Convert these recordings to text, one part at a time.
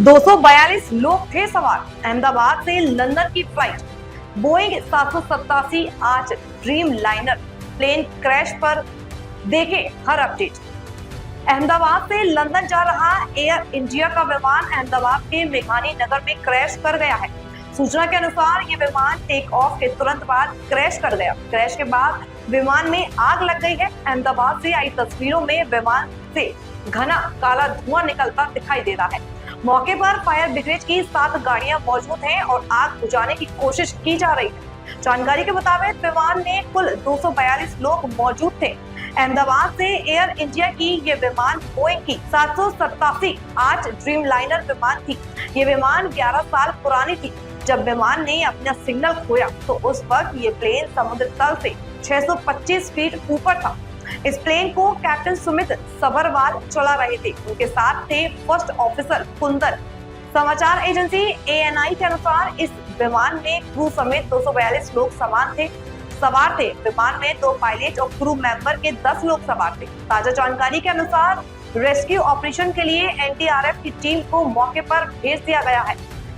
242 लोग थे सवार। अहमदाबाद से लंदन की फ्लाइट बोइंग 787 आज ड्रीम लाइनर प्लेन क्रैश पर देखें हर अपडेट। अहमदाबाद से लंदन जा रहा एयर इंडिया का विमान अहमदाबाद के मेघानी नगर में क्रैश कर गया है। सूचना के अनुसार ये विमान टेक ऑफ के तुरंत बाद क्रैश कर गया। क्रैश के बाद विमान में आग लग गई है। अहमदाबाद से आई तस्वीरों में विमान से घना काला धुआं निकलता दिखाई दे रहा है। मौके पर फायर ब्रिगेड की 7 गाड़ियां मौजूद हैं और आग बुझाने की कोशिश की जा रही है। जानकारी के मुताबिक विमान में कुल 242 लोग मौजूद थे। अहमदाबाद से एयर इंडिया की ये विमान बोइंग की 787 आज ड्रीम लाइनर विमान थी। ये विमान 11 साल पुरानी थी। जब विमान ने अपना सिग्नल खोया तो उस वक्त ये प्लेन समुद्र तल से 625 फीट ऊपर था। इस प्लेन को कैप्टन सुमित सबरवाल चला रहे थे। उनके साथ थे फर्स्ट ऑफिसर कुंदन। समाचार एजेंसी ANI के अनुसार इस विमान में क्रू समेत 242 लोग सवार थे। विमान में 2 पायलट और क्रू मेंबर के 10 लोग सवार थे। ताजा जानकारी के अनुसार रेस्क्यू ऑपरेशन के लिए NDRF की टीम को मौके पर भेज दिया गया है।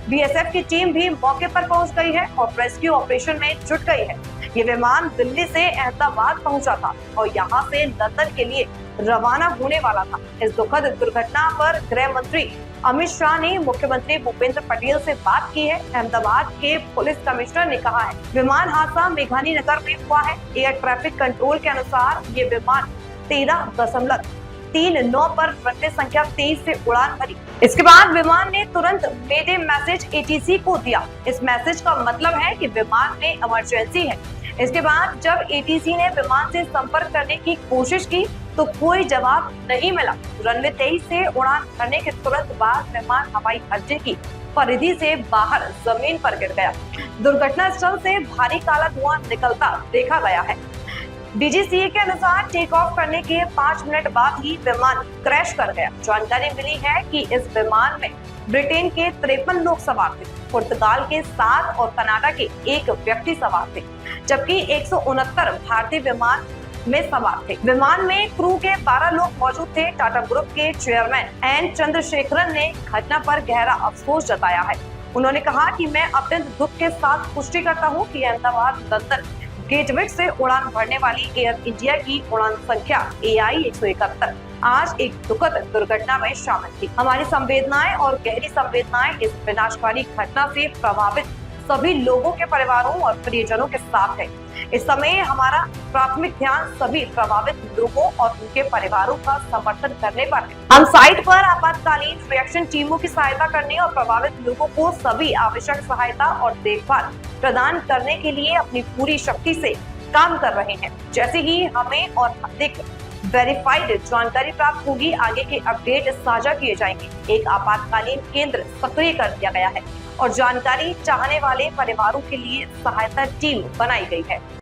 BSF की टीम भी मौके पर पहुंच गई है और रेस्क्यू ऑपरेशन में जुट गई है। ये विमान दिल्ली से अहमदाबाद पहुंचा था और यहां से लंदन के लिए रवाना होने वाला था। इस दुखद दुर्घटना पर गृह मंत्री अमित शाह ने मुख्यमंत्री भूपेंद्र पटेल से बात की है। अहमदाबाद के पुलिस कमिश्नर ने कहा है विमान हादसा मेघानी नगर में हुआ है। एयर ट्रैफिक कंट्रोल के अनुसार ये विमान 13.39 पर रनवे संख्या 23 से उड़ान भरी। इसके बाद विमान ने तुरंत मेडे मैसेज ATC को दिया। इस मैसेज का मतलब है कि विमान में इमरजेंसी है। इसके बाद जब ATC ने विमान से संपर्क करने की कोशिश की तो कोई जवाब नहीं मिला। रनवे 23 से उड़ान भरने के तुरंत बाद विमान हवाई अड्डे की परिधि से बाहर जमीन पर गिर गया। दुर्घटना स्थल से भारी काला धुआं निकलता देखा गया है। DGCA के अनुसार टेक ऑफ करने के 5 मिनट बाद ही विमान क्रैश कर गया। जानकारी मिली है कि इस विमान में ब्रिटेन के 53 लोग सवार थे, पुर्तगाल के 7 और कनाडा के 1 व्यक्ति सवार थे, जबकि 169 भारतीय विमान में सवार थे। विमान में क्रू के 12 लोग मौजूद थे। टाटा ग्रुप के चेयरमैन एन चंद्रशेखरन ने घटना पर गहरा अफसोस जताया है। उन्होंने कहा कि मैं अत्यंत दुख के साथ पुष्टि करता हूं कि अहमदाबाद लंदन गेटवे से उड़ान भरने वाली एयर इंडिया की उड़ान संख्या AI 171 आज एक दुखद दुर्घटना में शामिल थी। हमारी संवेदनाएं और गहरी संवेदनाएं इस विनाशकारी घटना से प्रभावित सभी लोगों के परिवारों और प्रियजनों के साथ है। इस समय हमारा प्राथमिक ध्यान सभी प्रभावित लोगों और उनके परिवारों का समर्थन करने पर है। हम साइट पर आपातकालीन रिएक्शन टीमों की सहायता करने और प्रभावित लोगों को सभी आवश्यक सहायता और देखभाल प्रदान करने के लिए अपनी पूरी शक्ति से काम कर रहे हैं। जैसे ही हमें और अधिक वेरीफाइड जानकारी प्राप्त होगी आगे के अपडेट साझा किए जाएंगे। एक आपातकालीन केंद्र सक्रिय कर दिया गया है और जानकारी चाहने वाले परिवारों के लिए सहायता टीम बनाई गई है।